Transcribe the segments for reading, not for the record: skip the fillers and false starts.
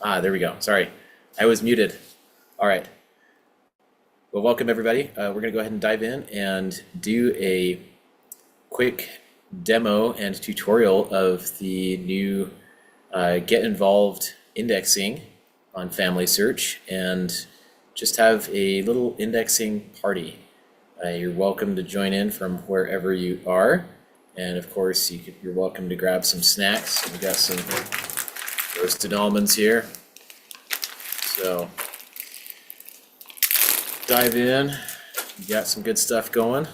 There we go. Sorry, I was muted. All right. Well, welcome everybody. We're going to go ahead and dive in and do a quick demo and tutorial of the new Get Involved indexing on Family Search, and just have a little indexing party. You're welcome to join in from wherever you are. And of course, you're welcome to grab some snacks. We've got some roasted almonds here. So dive in. You got some good stuff going.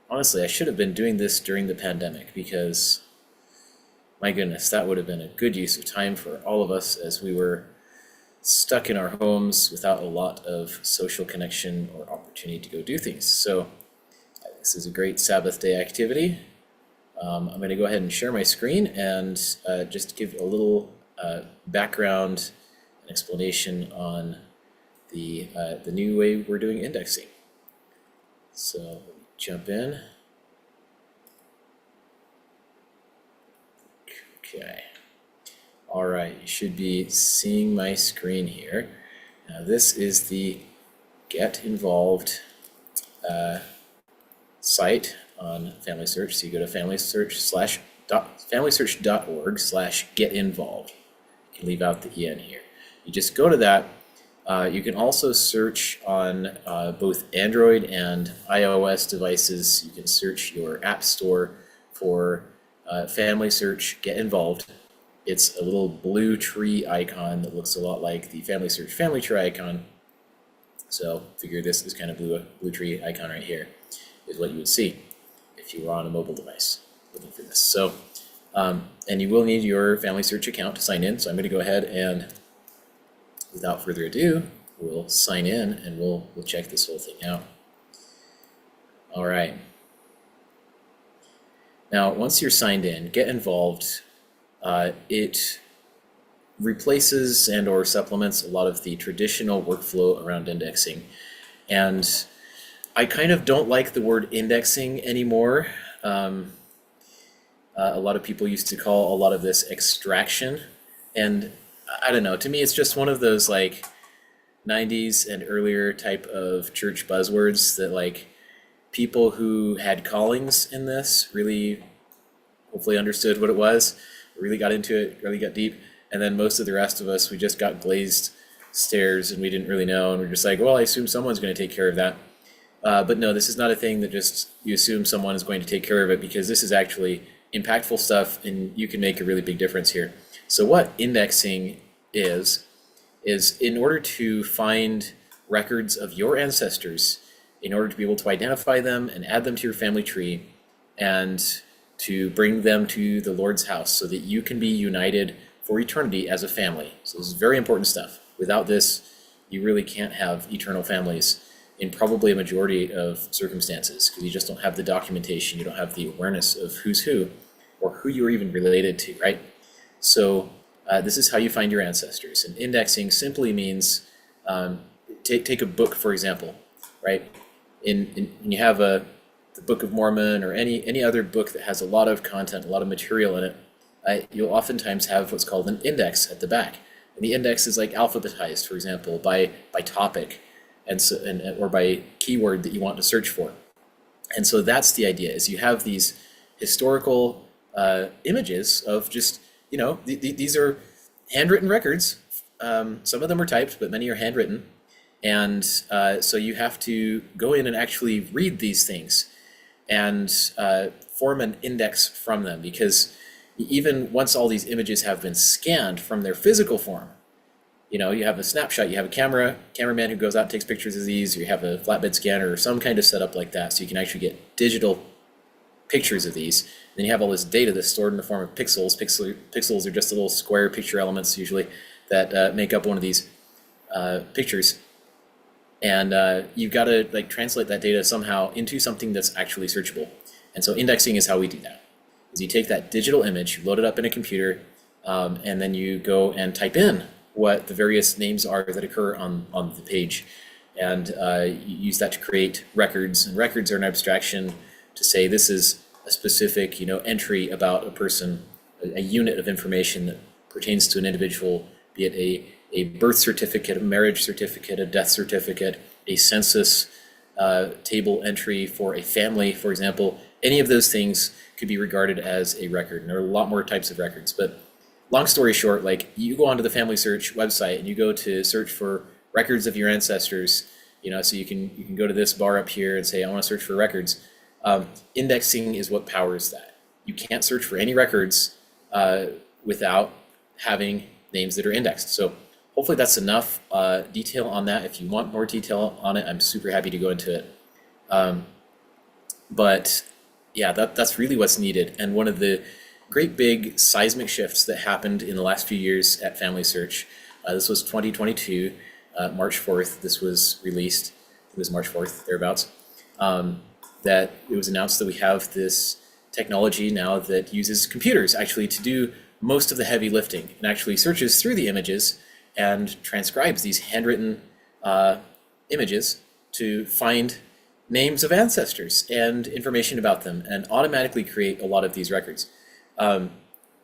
Honestly, I should have been doing this during the pandemic because, my goodness, that would have been a good use of time for all of us as we were stuck in our homes without a lot of social connection or opportunity to go do things. So this is a great Sabbath day activity. I'm going to go ahead and share my screen and just give a little background and explanation on the new way we're doing indexing. So let me jump in. Okay. All right, you should be seeing my screen here. Now this is the Get Involved site on Family Search. So you go to familysearch.org/getinvolved. You can leave out the EN here. You just go to that. You can also search on both Android and iOS devices. You can search your app store for Family Search Get Involved. It's a little blue tree icon that looks a lot like the Family Search family tree icon. So figure this kind of blue tree icon right here is what you would see if you were on a mobile device looking for this. So, and you will need your Family Search account to sign in. So I'm going to go ahead and, without further ado, we'll sign in and we'll check this whole thing out. All right. Now, once you're signed in, Get Involved, it replaces and or supplements a lot of the traditional workflow around indexing. And I kind of don't like the word indexing anymore. A lot of people used to call a lot of this extraction. And I don't know, to me, it's just one of those like 90s and earlier type of church buzzwords that like people who had callings in this really hopefully understood what it was, really got into it, really got deep. And then most of the rest of us, we just got glazed stares and we didn't really know. And we're just like, well, I assume someone's going to take care of that. But no, this is not a thing that just you assume someone is going to take care of it, because this is actually impactful stuff and you can make a really big difference here. So what indexing is in order to find records of your ancestors, in order to be able to identify them and add them to your family tree and to bring them to the Lord's house so that you can be united for eternity as a family. So this is very important stuff. Without this, you really can't have eternal families in probably a majority of circumstances, because you just don't have the documentation, you don't have the awareness of who's who or who you're even related to, right? So this is how you find your ancestors. And indexing simply means, take a book, for example, right? When you have the Book of Mormon or any other book that has a lot of content, a lot of material in it, you'll oftentimes have what's called an index at the back. And the index is like alphabetized, for example, by topic or by keyword that you want to search for. And so that's the idea, is you have these historical images of just, these are handwritten records. Some of them are typed, but many are handwritten. And so you have to go in and actually read these things and form an index from them, because even once all these images have been scanned from their physical form, you have a snapshot, you have a cameraman who goes out and takes pictures of these, or you have a flatbed scanner or some kind of setup like that, so you can actually get digital pictures of these. Then you have all this data that's stored in the form of pixels. Pixels are just little square picture elements usually that make up one of these pictures. And you've got to translate that data somehow into something that's actually searchable. And so indexing is how we do that. Is you take that digital image, you load it up in a computer, and then you go and type in what the various names are that occur on the page. And you use that to create records. And records are an abstraction to say this is a specific entry about a person a unit of information that pertains to an individual, be it a birth certificate, a marriage certificate, a death certificate, a census table entry for a family, for example. Any of those things could be regarded as a record. And there are a lot more types of records. But long story short, like you go onto the Family Search website and you go to search for records of your ancestors, so you can go to this bar up here and say, I want to search for records. Indexing is what powers that. You can't search for any records without having names that are indexed. So hopefully that's enough detail on that. If you want more detail on it, I'm super happy to go into it. But yeah, that's really what's needed. And one of the great big seismic shifts that happened in the last few years at Family Search, this was 2022, March 4th, this was released. It was March 4th, thereabouts. That it was announced that we have this technology now that uses computers actually to do most of the heavy lifting and actually searches through the images and transcribes these handwritten images to find names of ancestors and information about them and automatically create a lot of these records,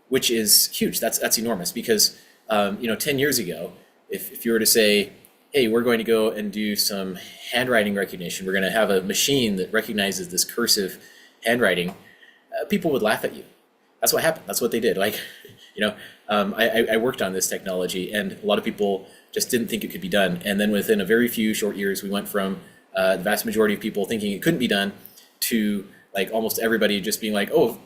which is huge. That's enormous because 10 years ago, if you were to say, hey, we're going to go and do some handwriting recognition, we're going to have a machine that recognizes this cursive handwriting, people would laugh at you. That's what happened. That's what they did. Like, I worked on this technology and a lot of people just didn't think it could be done. And then within a very few short years, we went from the vast majority of people thinking it couldn't be done to like almost everybody just being like, oh,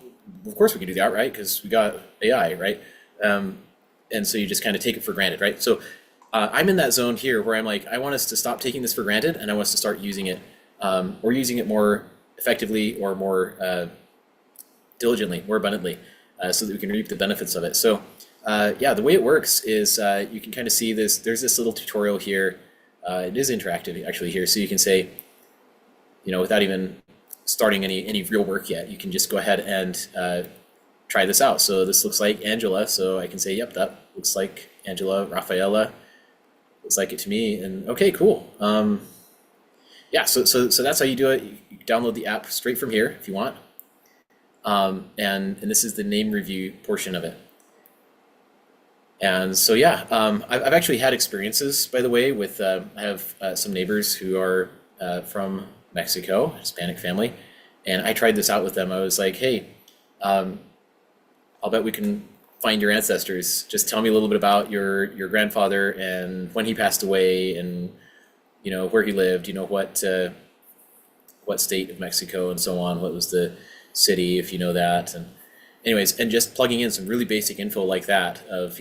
of course we can do that, right? Because we got AI, right? And so you just kind of take it for granted, right? So I'm in that zone here where I'm like, I want us to stop taking this for granted and I want us to start using it or using it more effectively or more diligently, more abundantly, so that we can reap the benefits of it. So yeah, the way it works is you can kind of see this, there's this little tutorial here. It is interactive actually here. So you can say, without even starting any real work yet, you can just go ahead and try this out. So this looks like Angela. So I can say, yep, that looks like Angela. Rafaela looks like it to me. And okay, cool. Yeah, so that's how you do it. You can download the app straight from here if you want. And this is the name review portion of it. And so, yeah, I've actually had experiences, by the way, with, I have some neighbors who are from Mexico, Hispanic family, and I tried this out with them. I was like, hey, I'll bet we can find your ancestors. Just tell me a little bit about your grandfather and when he passed away and, where he lived, what state of Mexico and so on, what was the city, if you know that. And anyways, and just plugging in some really basic info like that of,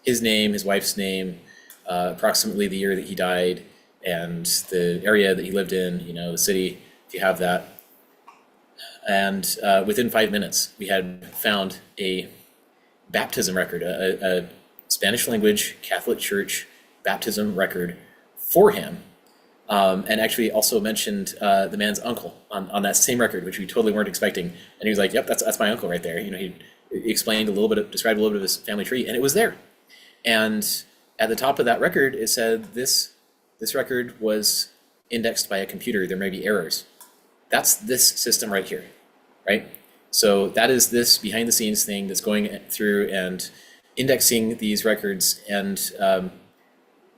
his name, his wife's name, approximately the year that he died, and the area that he lived in, the city, if you have that. And within 5 minutes, we had found a baptism record, a Spanish language Catholic Church baptism record for him. And actually also mentioned the man's uncle on that same record, which we totally weren't expecting. And he was like, yep, that's my uncle right there. He explained described a little bit of his family tree, and it was there. And at the top of that record, it said this record was indexed by a computer. There may be errors. That's this system right here, right? So that is this behind the scenes thing that's going through and indexing these records. And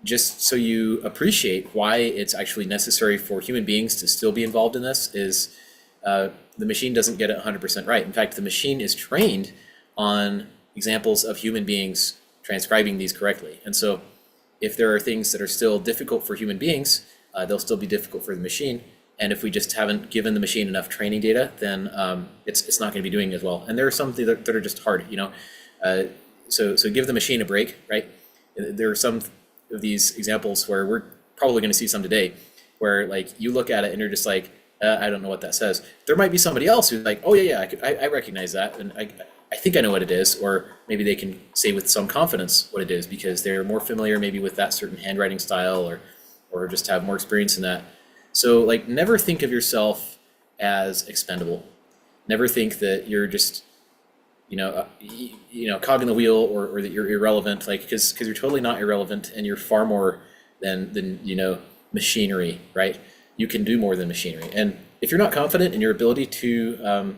just so you appreciate why it's actually necessary for human beings to still be involved in this is the machine doesn't get it 100% right. In fact, the machine is trained on examples of human beings transcribing these correctly. And so if there are things that are still difficult for human beings, they'll still be difficult for the machine. And if we just haven't given the machine enough training data, then it's not going to be doing as well. And there are some that are just hard, so give the machine a break, right? There are some of these examples where we're probably going to see some today where like you look at it and you're just like, I don't know what that says. There might be somebody else who's like, oh yeah, I recognize that, and I think I know what it is, or maybe they can say with some confidence what it is because they're more familiar maybe with that certain handwriting style or just have more experience in that. So like never think of yourself as expendable. Never think that you're just cog in the wheel or that you're irrelevant, like because you're totally not irrelevant, and you're far more than machinery, right? You can do more than machinery. And if you're not confident in your ability to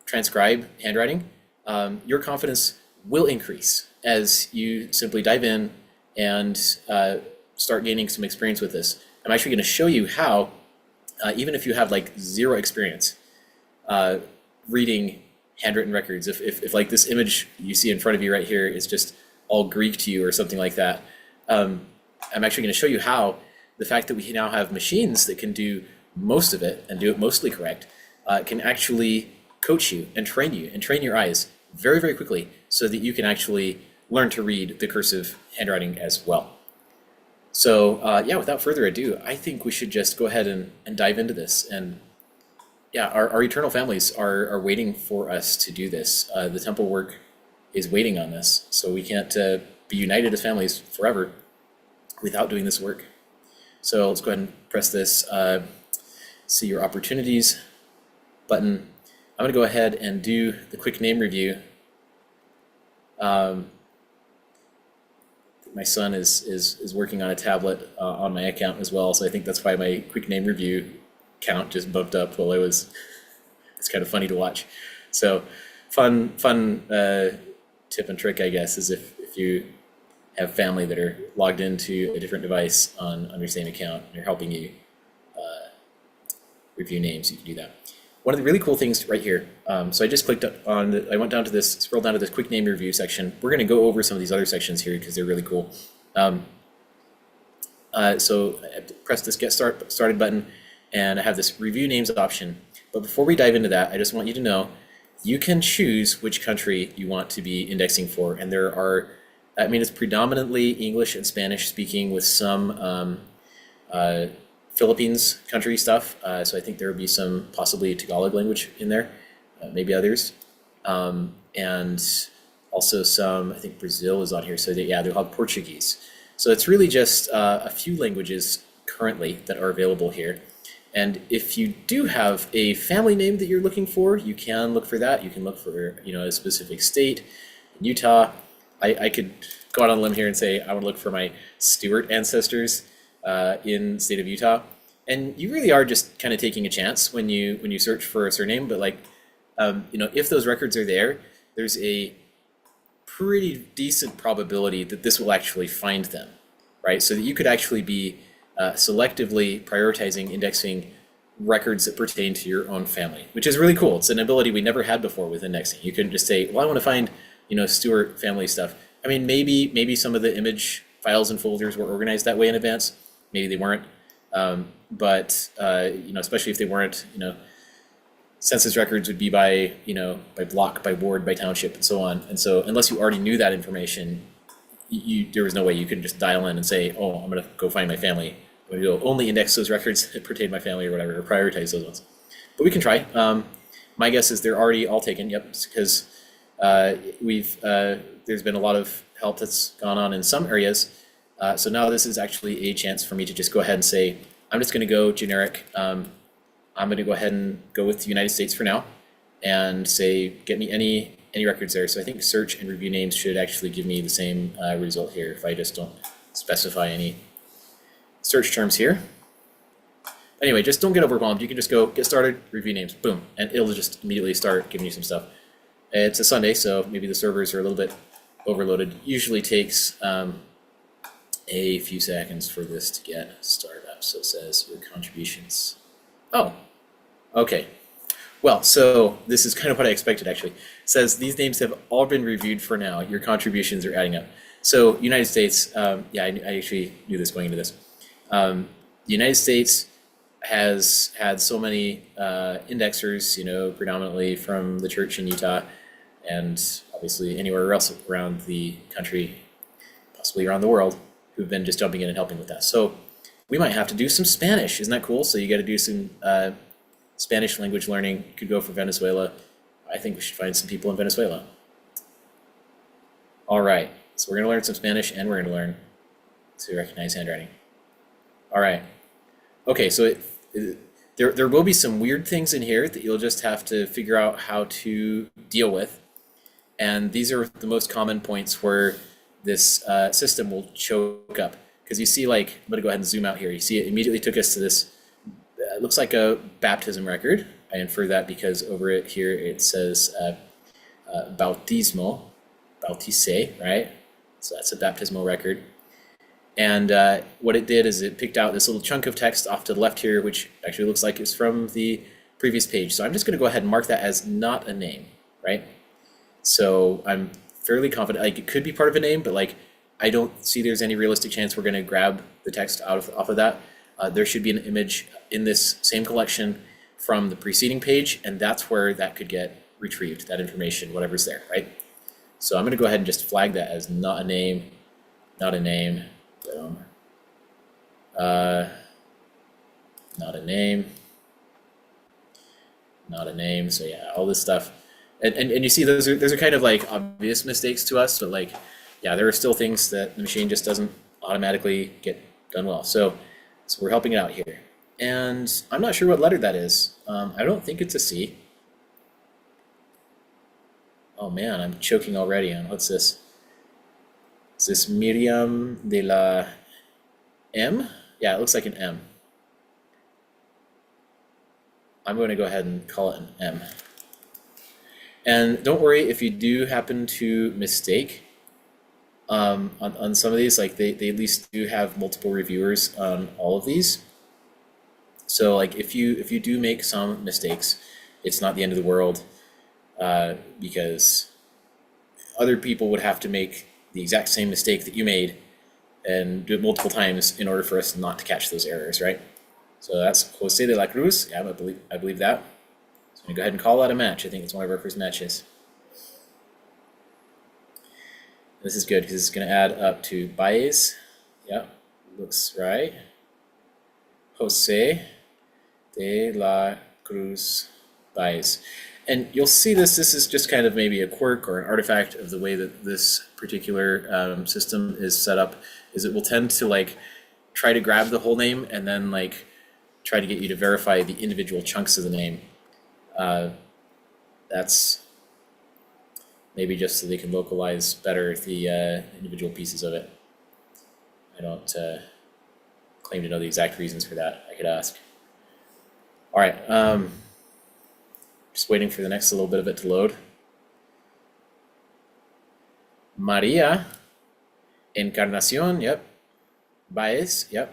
transcribe handwriting, your confidence will increase as you simply dive in and start gaining some experience with this. I'm actually going to show you how, even if you have like zero experience reading handwritten records, if like this image you see in front of you right here is just all Greek to you or something like that, I'm actually going to show you how the fact that we now have machines that can do most of it and do it mostly correct can actually coach you and train your eyes very, very quickly so that you can actually learn to read the cursive handwriting as well. So yeah, without further ado, I think we should just go ahead and dive into this. And yeah, our eternal families are waiting for us to do this. The temple work is waiting on this, so we can't be united as families forever without doing this work. So let's go ahead and press this see your opportunities button. I'm going to go ahead and do the quick name review. My son is working on a tablet on my account as well, so I think that's why my quick name review count just bumped up while I was. It's kind of funny to watch. So fun tip and trick, I guess, is if you have family that are logged into a different device on your same account and they're helping you review names, you can do that. One of the really cool things right here, so I just clicked on, I went down to this, scrolled down to this quick name review section. We're going to go over some of these other sections here because they're really cool. So I press this get started button, and I have this review names option. But before we dive into that, I just want you to know you can choose which country you want to be indexing for. And there are, I mean, it's predominantly English and Spanish speaking with some Philippines country stuff. So I think there will be some possibly Tagalog language in there, maybe others. And also some, I think Brazil is on here. So yeah, they'll have Portuguese. So it's really just a few languages currently that are available here. And if you do have a family name that you're looking for, you can look for that. You can look for, a specific state. In Utah, I could go out on a limb here and say I would look for my Stewart ancestors in the state of Utah. And you really are just kind of taking a chance when you search for a surname. But like, if those records are there, there's a pretty decent probability that this will actually find them, right? So that you could actually be selectively prioritizing indexing records that pertain to your own family, which is really cool. It's an ability we never had before with indexing. You can just say, well, I want to find, Stewart family stuff. I mean, maybe some of the image files and folders were organized that way in advance. Maybe they weren't. But especially if they weren't, census records would be by block, by ward, by township, and so on. And so unless you already knew that information, there was no way you could just dial in and say, oh, I'm going to go find my family. I'm going to go only index those records that pertain to my family or whatever, or prioritize those ones. But we can try. My guess is they're already all taken. Yep, because there's been a lot of help that's gone on in some areas. So now this is actually a chance for me to just go ahead and say, I'm just going to go generic. I'm going to go ahead and go with the United States for now and say, get me any records there. So I think search and review names should actually give me the same result here if I just don't specify any search terms here. Anyway, just don't get overwhelmed. You can just go get started, review names, boom, and it'll just immediately start giving you some stuff. It's a Sunday, so maybe the servers are a little bit overloaded. Usually takes a few seconds for this to get started up. So it says your contributions. Oh, okay. Well, so this is kind of what I expected actually. It says these names have all been reviewed for now. Your contributions are adding up. So United States, yeah, I actually knew this going into this. The United States has had so many indexers, predominantly from the church in Utah and obviously anywhere else around the country, possibly around the world, who've been just jumping in and helping with that. So we might have to do some Spanish. Isn't that cool? So you got to do some Spanish language learning. You could go for Venezuela. I think we should find some people in Venezuela. All right, so we're going to learn some Spanish and we're going to learn to recognize handwriting. All right. Okay, so there will be some weird things in here that you'll just have to figure out how to deal with. And these are the most common points where this system will choke up. Because you see, like, I'm going to go ahead and zoom out here. You see it immediately took us to this, looks like a baptism record. I infer that because over it here it says bautismo, bautise, right? So that's a baptismal record. And what it did is it picked out this little chunk of text off to the left here, which actually looks like it's from the previous page. So I'm just going to go ahead and mark that as not a name, right? So I'm fairly confident, like it could be part of a name, but like I don't see there's any realistic chance we're going to grab the text off of that. There should be an image in this same collection from the preceding page, and that's where that could get retrieved, that information, whatever's there, right? So I'm going to go ahead and just flag that as not a name, not a name, not a name, not a name. So yeah, all this stuff. And you see those are kind of like obvious mistakes to us, but like, yeah, there are still things that the machine just doesn't automatically get done well. So we're helping it out here. And I'm not sure what letter that is. I don't think it's a C. Oh man, I'm choking already on what's this? Is this Miriam de la M? Yeah, it looks like an M. I'm going to go ahead and call it an M. And don't worry if you do happen to mistake on some of these, like they at least do have multiple reviewers on all of these. So like if you do make some mistakes, it's not the end of the world, because other people would have to make the exact same mistake that you made and do it multiple times in order for us not to catch those errors, right? So that's Jose de la Cruz. Yeah, I believe that. So I'm gonna go ahead and call that a match. I think it's one of our first matches. This is good because it's gonna add up to Baez. Yeah, looks right. Jose de la Cruz Baez. And you'll see this is just kind of maybe a quirk or an artifact of the way that this particular system is set up, is it will tend to like try to grab the whole name and then like try to get you to verify the individual chunks of the name. That's maybe just so they can localize better the individual pieces of it. I don't claim to know the exact reasons for that. I could ask. All right. Just waiting for the next little bit of it to load. Maria Encarnacion, yep. Baez, yep.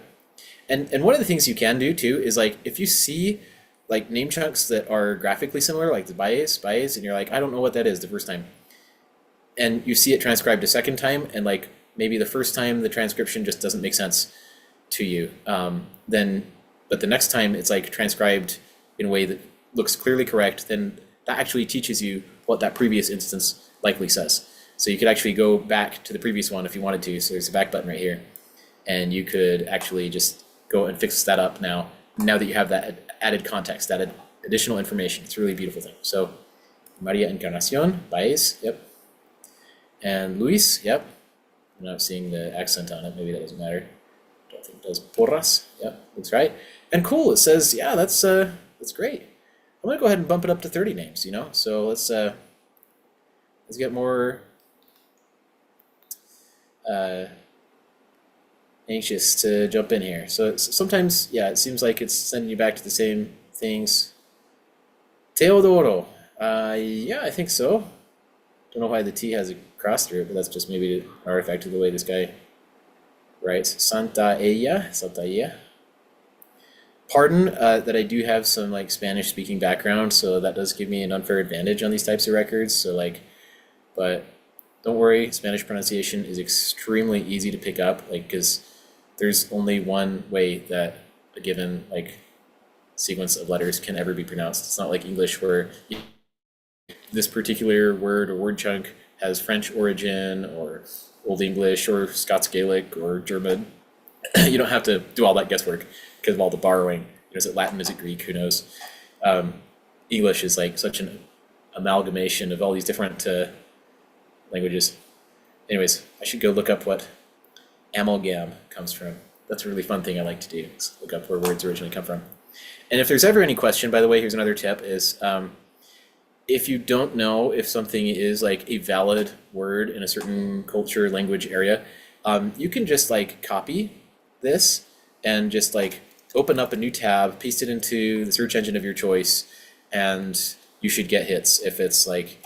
And one of the things you can do too is like if you see like name chunks that are graphically similar, like the Baez, and you're like, I don't know what that is the first time. And you see it transcribed a second time, and like maybe the first time the transcription just doesn't make sense to you. But the next time it's like transcribed in a way that looks clearly correct, then that actually teaches you what that previous instance likely says. So you could actually go back to the previous one if you wanted to. So there's a back button right here. And you could actually just go and fix that up now that you have that added context, that additional information. It's a really beautiful thing. So Maria Encarnacion, Baez, yep. And Luis, yep. I'm not seeing the accent on it. Maybe that doesn't matter. Don't think it does. Porras, yep, looks right. And cool, it says, yeah, that's great. I'm gonna go ahead and bump it up to 30 names, So let's get more anxious to jump in here. So sometimes, yeah, it seems like it's sending you back to the same things. Teodoro, yeah, I think so. Don't know why the T has a cross through it, but that's just maybe an artifact of the way this guy writes. Santa Ella. Pardon that I do have some like Spanish speaking background, so that does give me an unfair advantage on these types of records. So like, but don't worry, Spanish pronunciation is extremely easy to pick up, like because there's only one way that a given like sequence of letters can ever be pronounced. It's not like English where this particular word or word chunk has French origin or Old English or Scots Gaelic or German. You don't have to do all that guesswork because of all the borrowing. Is it Latin? Is it Greek? Who knows? English is like such an amalgamation of all these different languages. Anyways, I should go look up what amalgam comes from. That's a really fun thing I like to do, is look up where words originally come from. And if there's ever any question, by the way, here's another tip, is if you don't know if something is like a valid word in a certain culture, language, area, you can just like copy this and just like open up a new tab, paste it into the search engine of your choice, and you should get hits if it's like,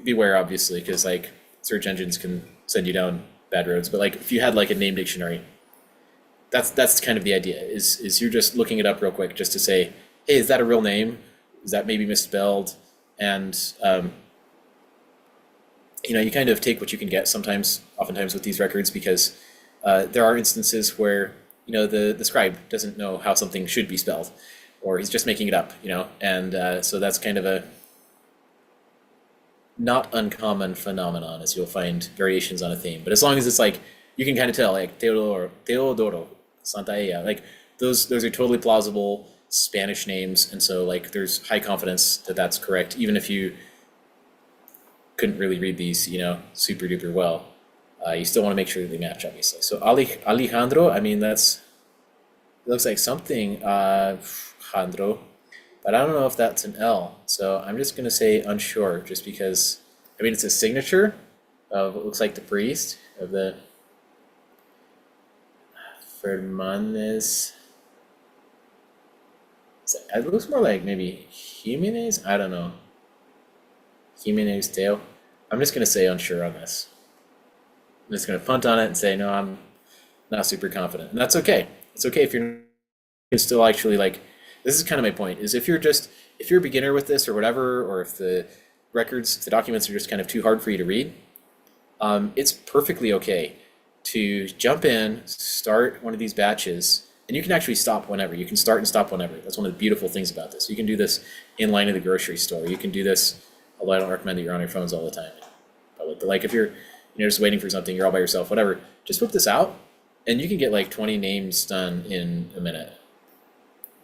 beware obviously, because like search engines can send you down bad roads. But like if you had like a name dictionary, that's kind of the idea. Is you're just looking it up real quick just to say, hey, is that a real name? Is that maybe misspelled? And you kind of take what you can get oftentimes with these records, because there are instances where the scribe doesn't know how something should be spelled, or he's just making it up, and so that's kind of a not uncommon phenomenon, as you'll find variations on a theme. But as long as it's like you can kind of tell, like Teodoro Santaella, like those are totally plausible Spanish names, and so like there's high confidence that that's correct, even if you couldn't really read these, super duper well. You still want to make sure that they match, obviously. So Alejandro, I mean, it looks like something, Jandro, but I don't know if that's an L. So I'm just going to say unsure, just because, I mean, it's a signature of what looks like the priest of the Fermanes. It looks more like maybe Jimenez? I don't know. Jimenez Teo. I'm just going to say unsure on this. I'm just going to punt on it and say, no, I'm not super confident. And that's okay. It's okay if you're still actually like, this is kind of my point, is if you're a beginner with this or whatever, or if the documents are just kind of too hard for you to read, it's perfectly okay to jump in, start one of these batches, and you can actually stop whenever. You can start and stop whenever. That's one of the beautiful things about this. You can do this in line at the grocery store. You can do this, although I don't recommend that you're on your phones all the time. But like if you're just waiting for something, you're all by yourself, whatever, just whip this out, and you can get like 20 names done in a minute.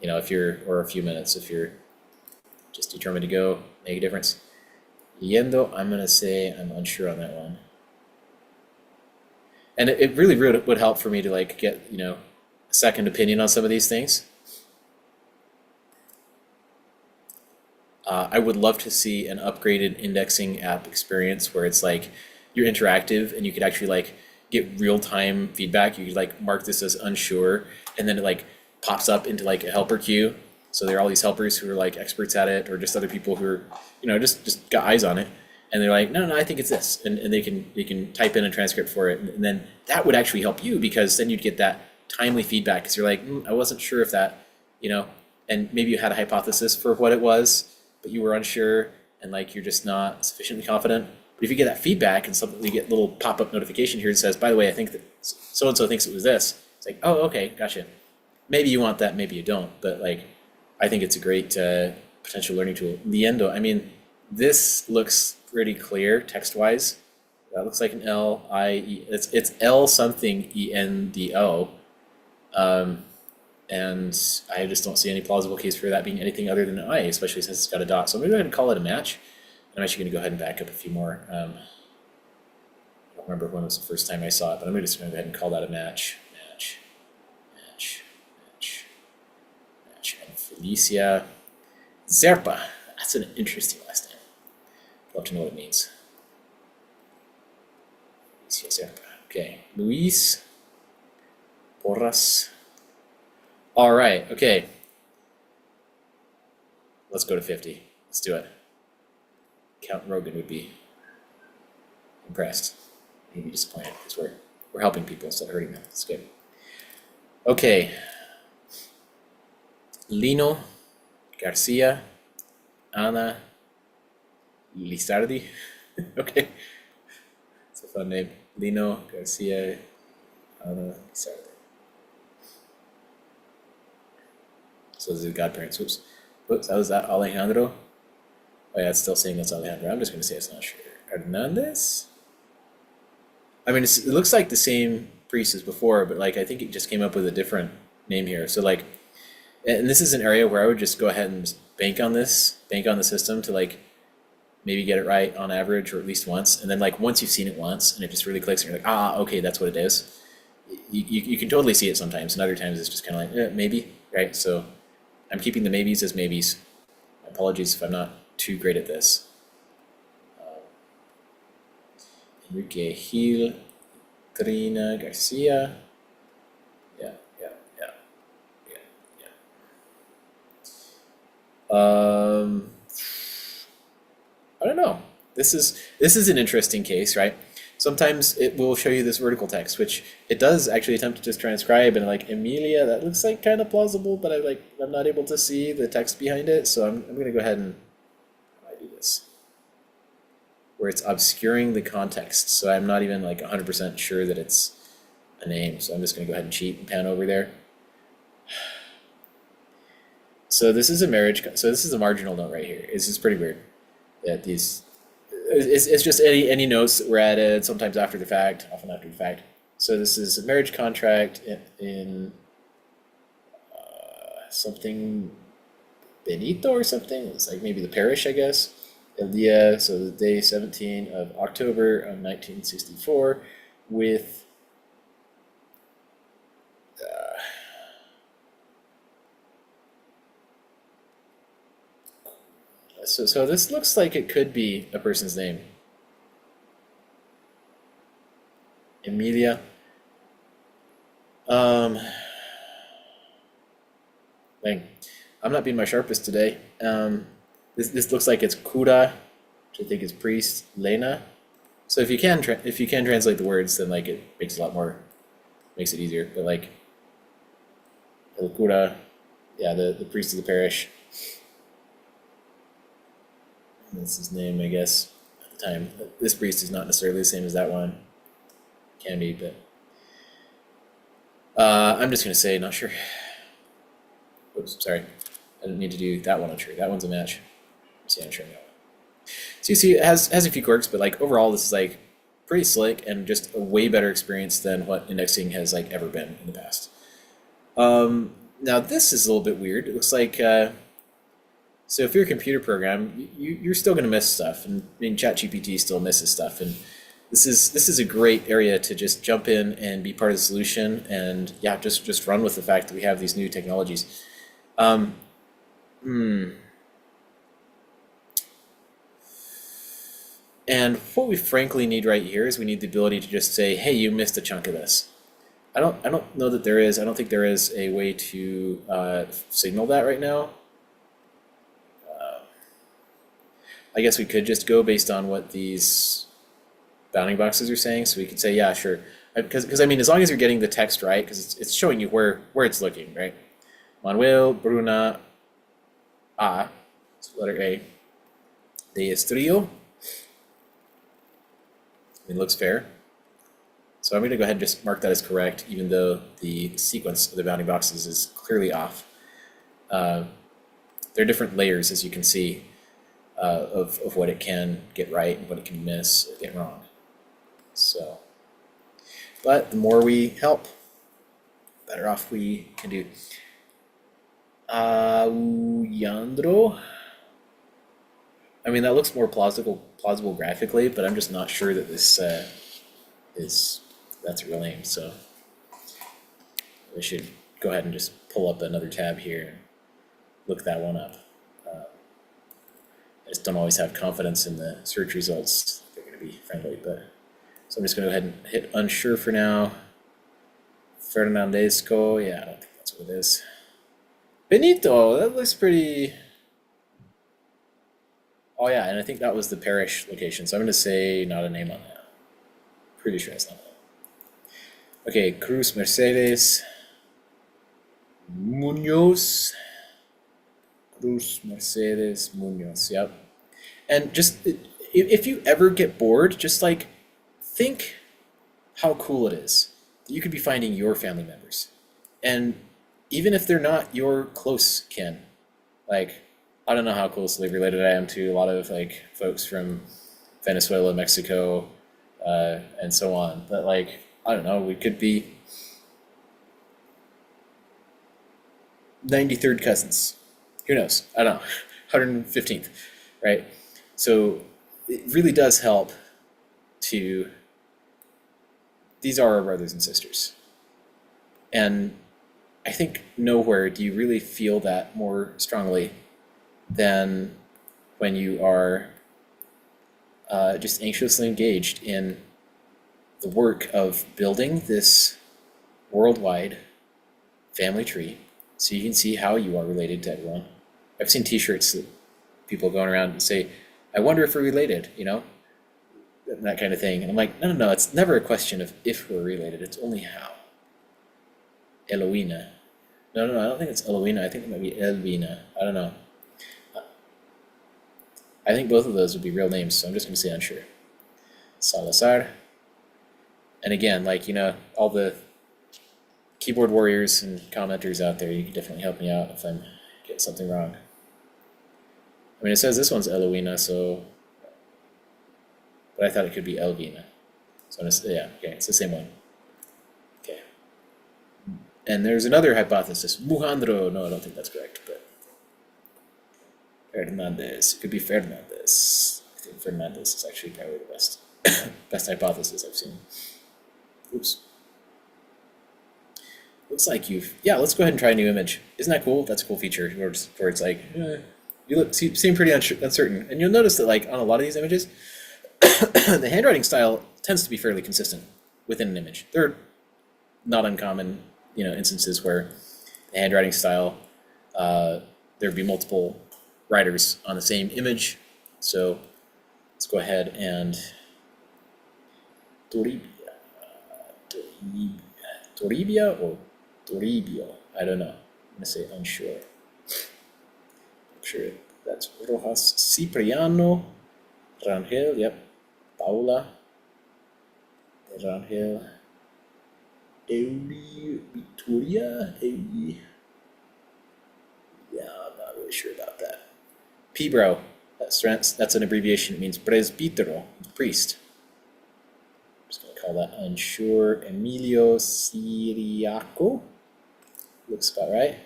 Or a few minutes, if you're just determined to go make a difference. Yendo, I'm gonna say I'm unsure on that one. And it really would help for me to like get, a second opinion on some of these things. I would love to see an upgraded indexing app experience where it's like you're interactive and you could actually like get real-time feedback. You could like mark this as unsure, and then it like pops up into like a helper queue. So there are all these helpers who are like experts at it, or just other people who are, just got eyes on it. And they're like, no, I think it's this. And they can type in a transcript for it. And then that would actually help you, because then you'd get that timely feedback, because you're like, I wasn't sure if that, and maybe you had a hypothesis for what it was, but you were unsure, and like you're just not sufficiently confident. But if you get that feedback and something, you get a little pop-up notification here that says, by the way, I think that so-and-so thinks it was this. It's like, oh, okay, gotcha. Maybe you want that, maybe you don't. But like, I think it's a great potential learning tool. Liendo, I mean, this looks pretty clear text-wise. That looks like an L-I-E. It's L something E-N-D-O. And I just don't see any plausible case for that being anything other than an I, especially since it's got a dot. So I'm going to go ahead and call it a match. I'm actually going to go ahead and back up a few more. I don't remember when was the first time I saw it, but I'm just going to go ahead and call that a match. Match. And Felicia Zerpa. That's an interesting last name. I'd love to know what it means. Felicia Zerpa. Okay. Luis Porras. All right. Okay. Let's go to 50. Let's do it. Count Rogan would be impressed. He'd be disappointed, because we're helping people instead of hurting them. It's good. Okay. Lino Garcia Ana Lizardi. Okay. It's a fun name. Lino Garcia Ana Lizardi. So this is godparents. Whoops, that was that Alejandro. Oh yeah, it's still saying that's Alejandro. I'm just going to say it's not sure. Hernandez? I mean, it looks like the same priest as before, but like I think it just came up with a different name here. So like, and this is an area where I would just go ahead and just bank on the system to like maybe get it right on average, or at least once. And then like once you've seen it once and it just really clicks and you're like, okay, that's what it is. You can totally see it sometimes, and other times it's just kind of like, maybe, right? So I'm keeping the maybes as maybes. Apologies if I'm not too great at this. Enrique Gil, Trina Garcia. Yeah. I don't know. This is an interesting case, right? Sometimes it will show you this vertical text, which it does actually attempt to just transcribe, and like Emilia, that looks like kind of plausible, but I'm not able to see the text behind it, so I'm gonna go ahead and do this, where it's obscuring the context, so I'm not even like 100% sure that it's a name. So I'm just gonna go ahead and cheat and pan over there. So this is a marriage. So this is a marginal note right here. It's just pretty weird that these. It's just any notes that were added, sometimes after the fact, often after the fact. So this is a marriage contract in something Benito or something. It's like maybe the parish, I guess. Elia. So the day 17 of October of 1964, with. So this looks like it could be a person's name. Emilia. Dang. I'm not being my sharpest today. This looks like it's Kura, which I think is priest, Lena. So if you can translate the words, then like it makes it easier. But like El Kura, yeah, the priest of the parish. That's his name, I guess, at the time. This priest is not necessarily the same as that one. Can be, but I'm just gonna say not sure. Oops, sorry. I didn't need to do that one unsure. That one's a match. See, unsure that one. So you see, it has a few quirks, but like overall, this is like pretty slick and just a way better experience than what indexing has like ever been in the past. Now this is a little bit weird. It looks like. So if you're a computer program, you're still going to miss stuff, and I mean ChatGPT still misses stuff, and this is a great area to just jump in and be part of the solution, and yeah, just run with the fact that we have these new technologies. And what we frankly need right here is we need the ability to just say, hey, you missed a chunk of this. I don't know that there is. I don't think there is a way to signal that right now. I guess we could just go based on what these bounding boxes are saying. So we could say, yeah, sure. Because I mean, as long as you're getting the text right, because it's showing you where it's looking, right? Manuel, Bruna, A, so letter A, de Estrillo. It looks fair. So I'm going to go ahead and just mark that as correct, even though the sequence of the bounding boxes is clearly off. There are different layers, as you can see, of what it can get right and what it can miss or get wrong. So, but the more we help, the better off we can do. Yandro. I mean, that looks more plausible graphically, but I'm just not sure that this that's a real name. So I should go ahead and just pull up another tab here and look that one up. I just don't always have confidence in the search results. They're going to be friendly, but so I'm just going to go ahead and hit unsure for now. Fernandesco, yeah, I don't think that's what it is. Benito, that looks pretty. Oh yeah, and I think that was the parish location, so I'm going to say not a name on that. Pretty sure it's not that. Okay, Cruz Mercedes Munoz. Cruz Mercedes Munoz, yep. And just, if you ever get bored, just like think how cool it is that you could be finding your family members. And even if they're not your close kin, like, I don't know how closely related I am to a lot of like folks from Venezuela, Mexico, and so on. But like, I don't know, we could be 93rd cousins. Who knows? I don't know, 115th, right? So it really does help to, these are our brothers and sisters. And I think nowhere do you really feel that more strongly than when you are just anxiously engaged in the work of building this worldwide family tree so you can see how you are related to everyone. I've seen t-shirts that people going around and say, I wonder if we're related, you know, that kind of thing. And I'm like, no, it's never a question of if we're related. It's only how. Eloina. No, I don't think it's Eloina. I think it might be Elvina. I don't know. I think both of those would be real names, so I'm just going to say unsure. Salazar. And again, like, you know, all the keyboard warriors and commenters out there, you can definitely help me out if I'm getting something wrong. I mean, it says this one's Eloina, so, but I thought it could be Elvina. So I'm just, yeah, okay, it's the same one. Okay. And there's another hypothesis, Mujandro. No, I don't think that's correct, but Fernandez. It could be Fernandez. I think Fernandez is actually probably the best best hypothesis I've seen. Oops. Looks like yeah, let's go ahead and try a new image. Isn't that cool? That's a cool feature where it's like, you seem pretty uncertain. And you'll notice that like on a lot of these images, the handwriting style tends to be fairly consistent within an image. There are not uncommon, you know, instances where the handwriting style, there'd be multiple writers on the same image. So let's go ahead and Toribia or Toribio. I don't know. I'm gonna say unsure. I'm sure that's Rojas. Cipriano, Rangel, yep. Paula, Rangel, Euli, Victoria, Euli. Yeah, I'm not really sure about that. Pibro, that's an abbreviation. It means presbítero, priest. I'm just gonna call that unsure. Emilio Siriaco. Looks about right.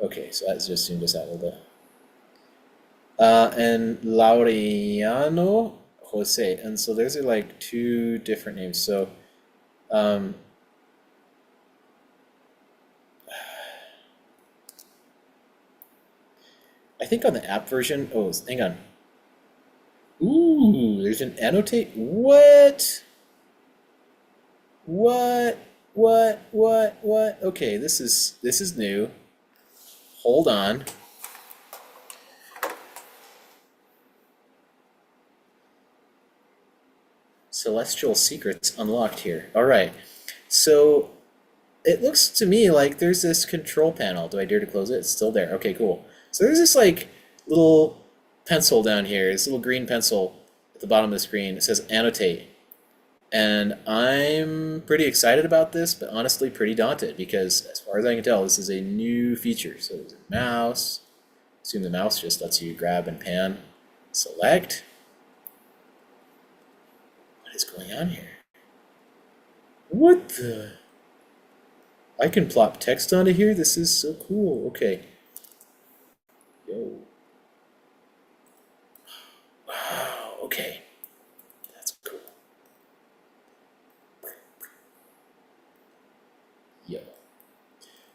Okay, so that's just zoomed us out a little bit. And Laureano Jose. And so those are like two different names. So I think on the app version, oh, hang on. Ooh, there's an annotate. What? Okay, this is new. Hold on. Celestial secrets unlocked here. All right. So it looks to me like there's this control panel. Do I dare to close it? It's still there. Okay, cool. So there's this like little pencil down here, this little green pencil at the bottom of the screen. It says annotate. And I'm pretty excited about this, but honestly pretty daunted because as far as I can tell, this is a new feature. So there's a mouse. Assume the mouse just lets you grab and pan, select. What is going on here? What the? I can plop text onto here? This is so cool. Okay. Yo. Wow, okay. That's cool. Yo.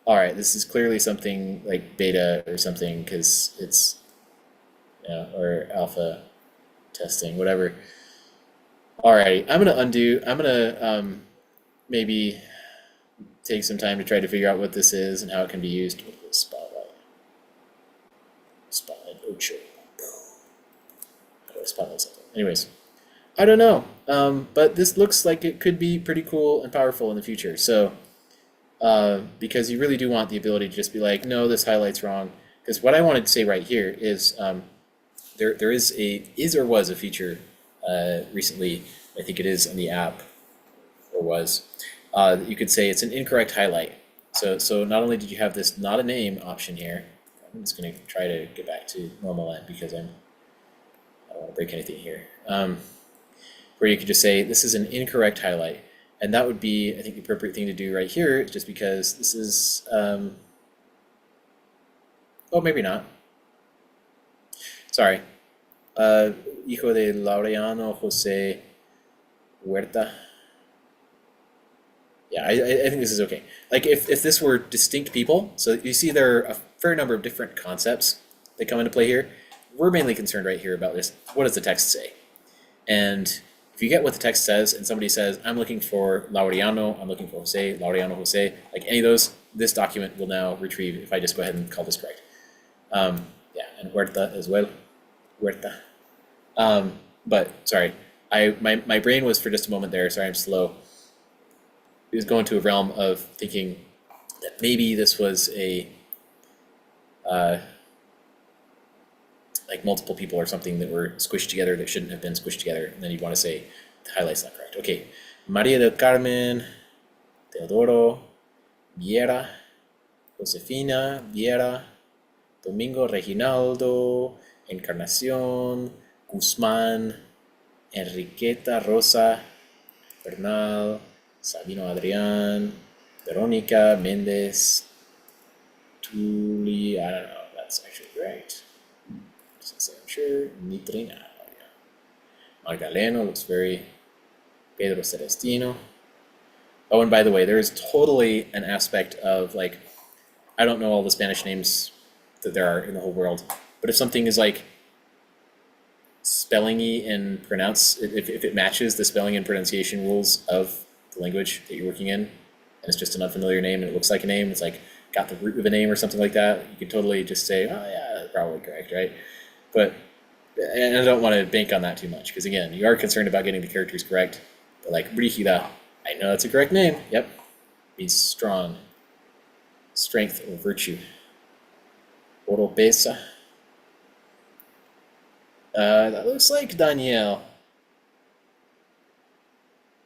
All right, this is clearly something like beta or something because it's, or alpha testing, whatever. All right, I'm gonna undo. I'm gonna maybe take some time to try to figure out what this is and how it can be used. Spotlight. Spotlight Ocho. How do I spotlight something? Anyways, I don't know. But this looks like it could be pretty cool and powerful in the future. So, because you really do want the ability to just be like, no, this highlight's wrong. Because what I wanted to say right here is there is or was a feature recently, I think it is in the app, or was, you could say it's an incorrect highlight. So not only did you have this not a name option here, I'm just going to try to get back to normal end because I don't want to break anything here, where you could just say this is an incorrect highlight. And that would be, I think, the appropriate thing to do right here, just because this is, oh, maybe not. Sorry. Hijo de Laureano Jose Huerta. Yeah, I think this is okay. Like if this were distinct people, so you see there are a fair number of different concepts that come into play here. We're mainly concerned right here about this. What does the text say? And if you get what the text says and somebody says, I'm looking for Laureano, I'm looking for Jose, Laureano Jose, like any of those, this document will now retrieve if I just go ahead and call this correct. Yeah, and Huerta as well. Huerta. But sorry, my brain was for just a moment there. Sorry, I'm slow. It was going to a realm of thinking that maybe this was a like multiple people or something that were squished together that shouldn't have been squished together, and then you'd want to say the highlight's not correct. Okay, Maria del Carmen, Teodoro, Viera, Josefina, Viera, Domingo Reginaldo, Encarnación, Guzmán, Enriqueta Rosa, Bernal, Sabino Adrián, Verónica Méndez, Tuli, I don't know if that's actually right. Since I'm sure, Nitrina, Magdaleno looks very Pedro Celestino. Oh, and by the way, there is totally an aspect of like, I don't know all the Spanish names that there are in the whole world, but if something is like spelling-y and if it matches the spelling and pronunciation rules of the language that you're working in, and it's just an unfamiliar name and it looks like a name, it's like got the root of a name or something like that, you could totally just say, oh yeah, that's probably correct, right? But, and I don't want to bank on that too much, because again, you are concerned about getting the characters correct, but like Brigida, I know that's a correct name, yep, means strong, strength or virtue. Oropesa. That looks like Danielle.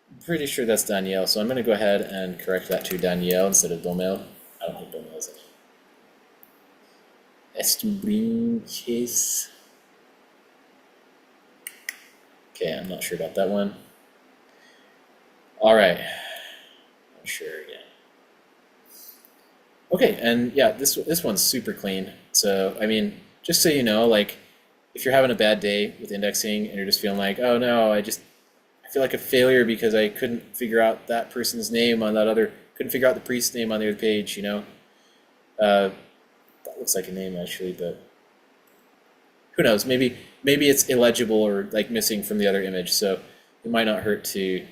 I'm pretty sure that's Danielle, so I'm going to go ahead and correct that to Danielle instead of Domel. I don't think Domel is any. Estubrinches. Okay, I'm not sure about that one. All right. Not sure again. Okay, and yeah, this one's super clean. So, I mean, just so you know, like, if you're having a bad day with indexing and you're just feeling like, oh no, I feel like a failure because I couldn't figure out that person's name on couldn't figure out the priest's name on the other page, you know? That looks like a name actually, but who knows? Maybe it's illegible or like missing from the other image, so it might not hurt to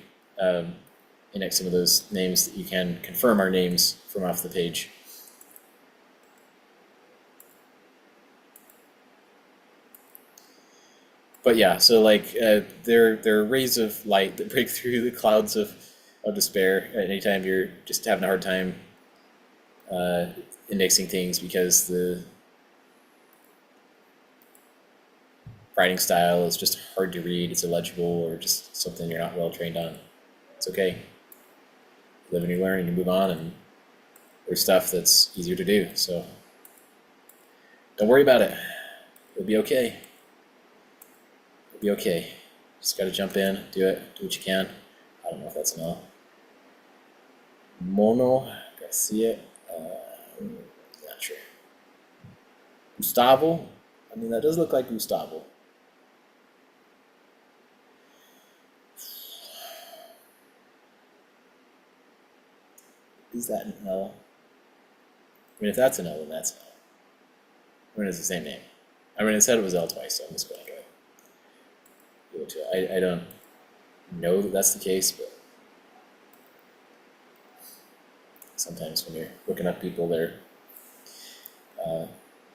index some of those names that you can confirm are names from off the page. But yeah, so like there are rays of light that break through the clouds of despair anytime you're just having a hard time indexing things because the writing style is just hard to read, it's illegible, or just something you're not well trained on. It's okay. You live and you learn and you move on, and there's stuff that's easier to do, so don't worry about it. It'll be okay. It'll be okay. Just gotta jump in, do what you can. I don't know if that's an L. Mono Garcia, not sure. Gustavo, I mean that does look like Gustavo. Is that an L? I mean, if that's an L, then that's an L. I mean, it's the same name. I mean, it said it was L twice, so I'm just going to go to it. I don't know that that's the case, but sometimes when you're looking up people, their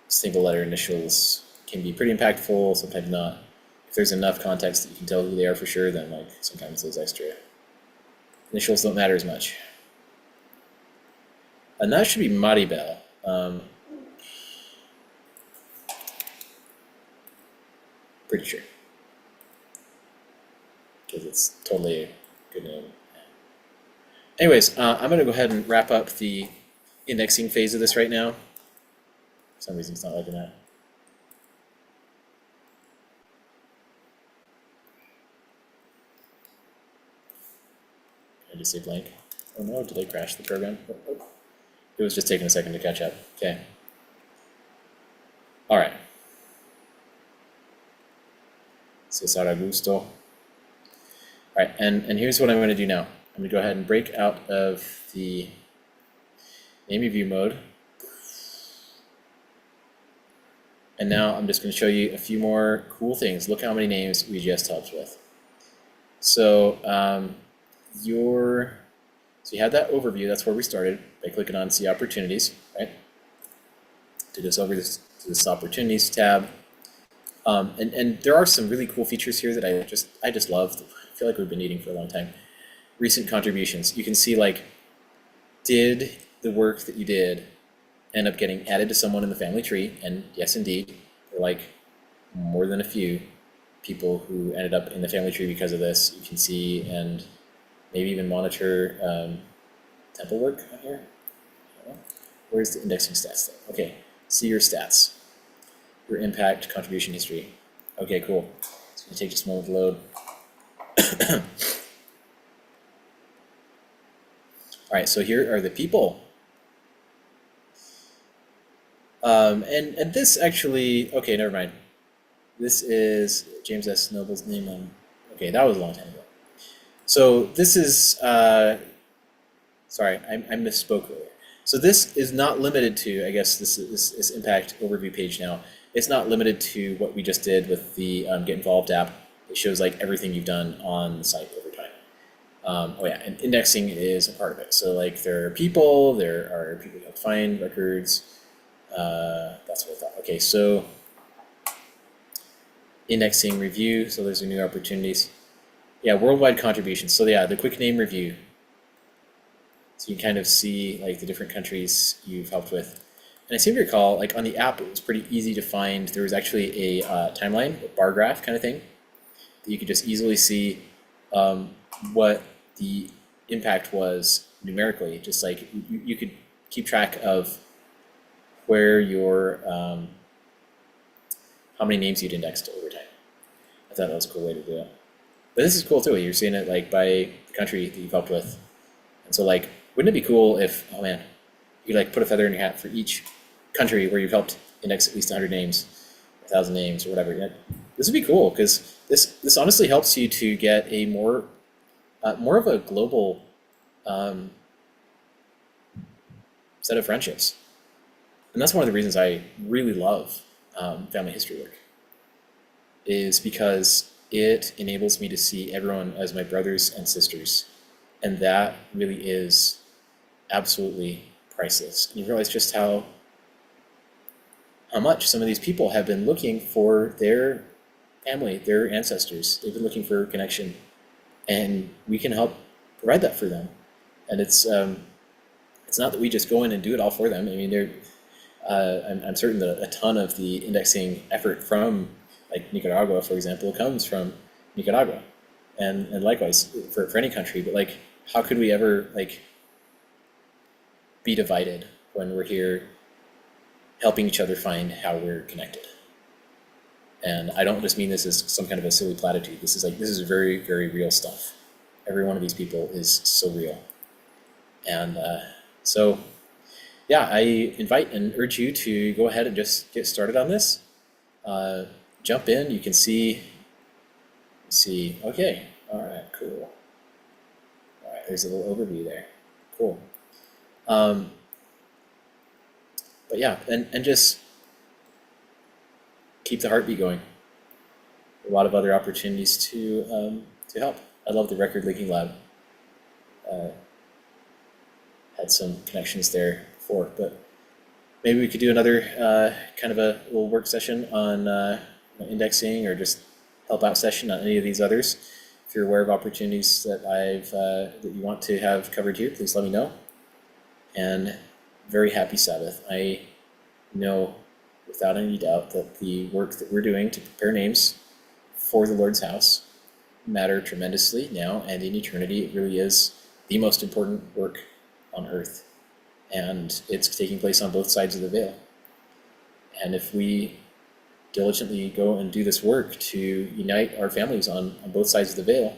single letter initials can be pretty impactful, sometimes not. If there's enough context that you can tell who they are for sure, then like sometimes those extra initials don't matter as much. And that should be Maribel. Pretty sure. Because it's totally a good name. Anyways, I'm going to go ahead and wrap up the indexing phase of this right now. For some reason it's not liking that. Can I just say blank? Oh no, did I crash the program? Oh. It was just taking a second to catch up. Okay. All right. Cesar Augusto. All right, and here's what I'm going to do now. I'm going to go ahead and break out of the name review mode. And now I'm just going to show you a few more cool things. Look how many names we just helped with. So so you had that overview. That's where we started by clicking on See Opportunities, right? To this opportunities tab. And there are some really cool features here that I just love. I feel like we've been needing for a long time. Recent contributions. You can see like, did the work that you did end up getting added to someone in the family tree? And yes, indeed, there are like more than a few people who ended up in the family tree because of this. You can see and maybe even monitor temple work on here. Where's the indexing stats thing? Okay, see your stats, your impact, contribution history. Okay, cool. It's gonna take just a moment to load. All right, so here are the people. And this actually, okay, never mind. This is James S. Noble's name on, okay, that was a long time ago. So this is, sorry, I misspoke earlier. So this is not limited to, I guess this impact overview page now. It's not limited to what we just did with the Get Involved app. It shows like everything you've done on the site over time. Oh yeah, and indexing is a part of it. So like there are people who help find records. That's what I thought. Okay, so indexing review. So there's new opportunities. Yeah, worldwide contributions. So yeah, the quick name review. So you can kind of see like the different countries you've helped with. And I seem to recall, like on the app, it was pretty easy to find. There was actually a timeline, a bar graph kind of thing, that you could just easily see what the impact was numerically. Just like you could keep track of where your how many names you'd indexed over time. I thought that was a cool way to do it. But this is cool too. You're seeing it like by the country that you've helped with. And so like, wouldn't it be cool if, oh man, you like put a feather in your hat for each country where you've helped index at least 100 names, 1,000 names or whatever. This would be cool because this honestly helps you to get a more of a global set of friendships. And that's one of the reasons I really love family history work, is because it enables me to see everyone as my brothers and sisters. And that really is absolutely priceless. And you realize just how much some of these people have been looking for their family, their ancestors. They've been looking for connection, and we can help provide that for them. And it's not that we just go in and do it all for them. I mean, I'm certain that a ton of the indexing effort from like Nicaragua, for example, comes from Nicaragua, and likewise for any country. But like, how could we ever like be divided when we're here helping each other find how we're connected? And I don't just mean this as some kind of a silly platitude. This is very, very real stuff. Every one of these people is so real. And so yeah, I invite and urge you to go ahead and just get started on this. Jump in. You can see. Okay. All right. Cool. All right. There's a little overview there. Cool. But yeah, and just keep the heartbeat going. A lot of other opportunities to help. I love the record linking lab. Had some connections there before, but maybe we could do another kind of a little work session on indexing, or just help out session on any of these others. If you're aware of opportunities that that you want to have covered here, please let me know. And very happy Sabbath. I know without any doubt that the work that we're doing to prepare names for the Lord's house matter tremendously now and in eternity. It really is the most important work on earth, and it's taking place on both sides of the veil. And if we diligently go and do this work to unite our families on both sides of the veil,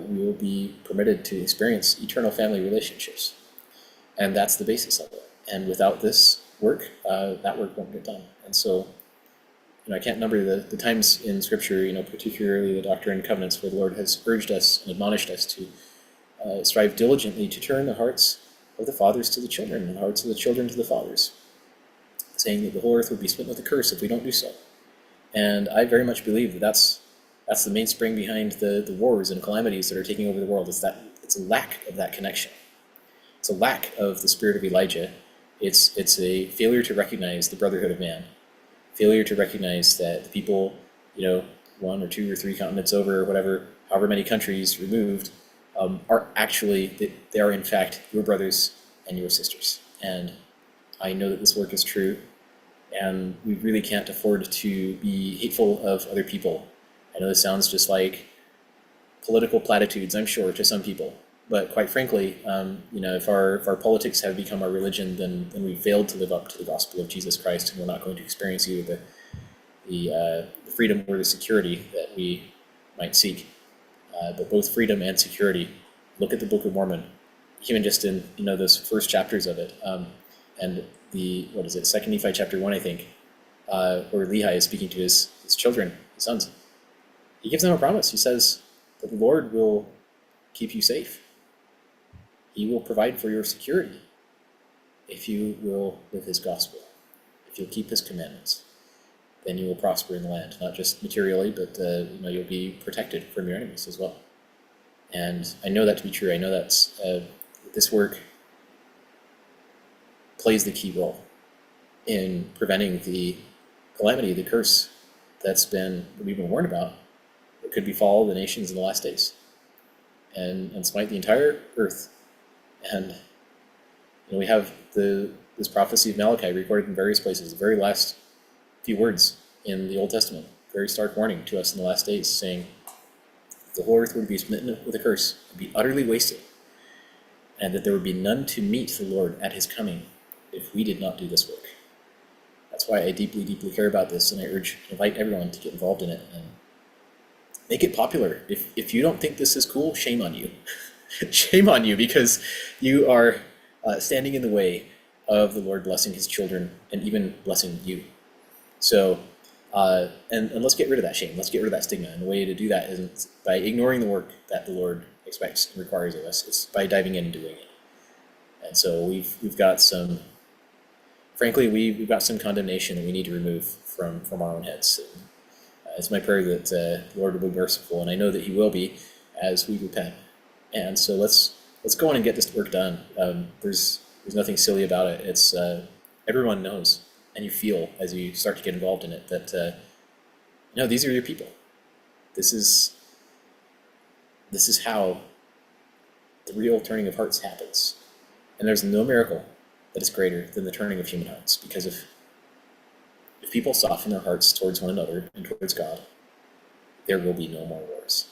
we will be permitted to experience eternal family relationships. And that's the basis of it. And without this work, that work won't get done. And so, I can't number the times in Scripture, particularly the Doctrine and Covenants, where the Lord has urged us and admonished us to strive diligently to turn the hearts of the fathers to the children, and the hearts of the children to the fathers, saying that the whole earth would be smitten with a curse if we don't do so. And I very much believe that that's the mainspring behind the wars and calamities that are taking over the world. Is that it's a lack of that connection. It's a lack of the spirit of Elijah. It's a failure to recognize the brotherhood of man, failure to recognize that the people, one or two or three continents over, or whatever, however many countries removed, are actually, they are in fact your brothers and your sisters. And I know that this work is true, and we really can't afford to be hateful of other people. I know this sounds just like political platitudes, I'm sure, to some people. But quite frankly, if our politics have become our religion, then we failed to live up to the gospel of Jesus Christ, and we're not going to experience either the freedom or the security that we might seek. But both freedom and security. Look at the Book of Mormon, even just in those first chapters of it, and the 2 Nephi chapter 1, I think, where Lehi is speaking to his children, his sons. He gives them a promise. He says that the Lord will keep you safe. He will provide for your security if you will live his gospel, if you'll keep his commandments. Then you will prosper in the land, not just materially, but you'll be protected from your enemies as well. And I know that to be true. I know that's this work plays the key role in preventing the calamity, the curse we've been warned about, that could befall the nations in the last days and smite the entire earth. And we have this prophecy of Malachi recorded in various places, the very last few words in the Old Testament, very stark warning to us in the last days, saying the whole earth would be smitten with a curse and be utterly wasted, and that there would be none to meet the Lord at his coming if we did not do this work. That's why I deeply, deeply care about this, and I invite everyone to get involved in it and make it popular. If you don't think this is cool, shame on you. Shame on you, because you are standing in the way of the Lord blessing his children and even blessing you. So, and let's get rid of that shame. Let's get rid of that stigma. And the way to do that isn't by ignoring the work that the Lord expects and requires of us. It's by diving in and doing it. And so we've got some, frankly, we've got some condemnation that we need to remove from our own heads. And, it's my prayer that the Lord will be merciful, and I know that he will be as we repent. And so let's go on and get this work done. There's nothing silly about it. It's everyone knows, and you feel as you start to get involved in it that these are your people. This is how the real turning of hearts happens. And there's no miracle that is greater than the turning of human hearts, because if people soften their hearts towards one another and towards God, there will be no more wars.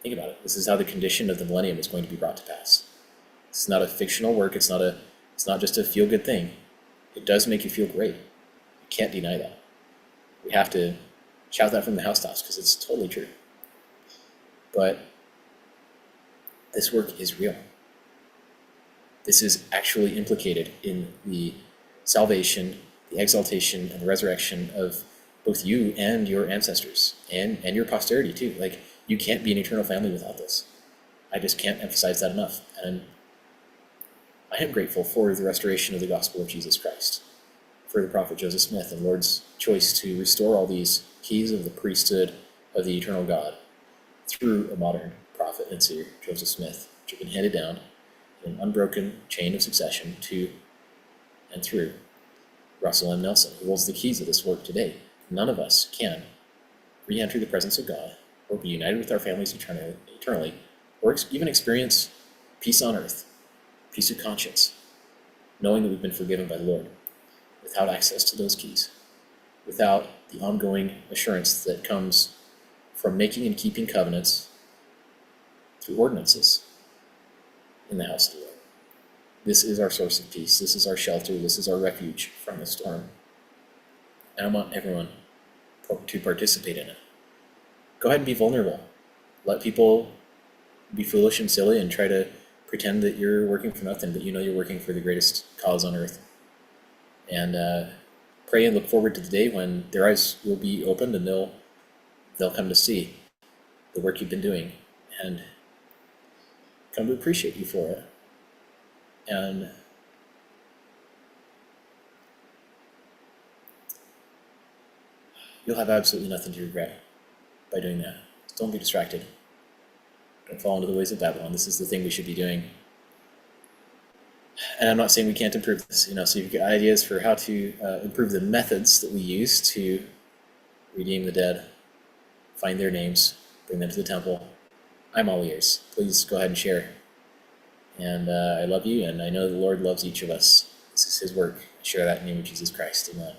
Think about it. This is how the condition of the millennium is going to be brought to pass. It's not a fictional work. It's not just a feel-good thing. It does make you feel great. You can't deny that. We have to shout that from the housetops because it's totally true. But this work is real. This is actually implicated in the salvation, the exaltation, and the resurrection of both you and your ancestors and your posterity too. Like, you can't be an eternal family without this. I just can't emphasize that enough. And I am grateful for the restoration of the gospel of Jesus Christ, for the prophet Joseph Smith and Lord's choice to restore all these keys of the priesthood of the eternal God through a modern prophet and seer, Joseph Smith, which have been handed down in an unbroken chain of succession to and through Russell M. Nelson, who holds the keys of this work today. None of us can re-enter the presence of God or be united with our families eternally, or even experience peace on earth, peace of conscience, knowing that we've been forgiven by the Lord, without access to those keys, without the ongoing assurance that comes from making and keeping covenants through ordinances in the house of the Lord. This is our source of peace. This is our shelter. This is our refuge from the storm. And I want everyone to participate in it. Go ahead and be vulnerable. Let people be foolish and silly and try to pretend that you're working for nothing, but you're working for the greatest cause on earth. And pray and look forward to the day when their eyes will be opened and they'll come to see the work you've been doing and come to appreciate you for it. And you'll have absolutely nothing to regret by doing that. Don't be distracted. Don't fall into the ways of Babylon. This is the thing we should be doing. And I'm not saying we can't improve this, so if you've got ideas for how to improve the methods that we use to redeem the dead, find their names, bring them to the temple, I'm all ears. Please go ahead and share. And I love you, and I know the Lord loves each of us. This is his work. Share that in the name of Jesus Christ. Amen.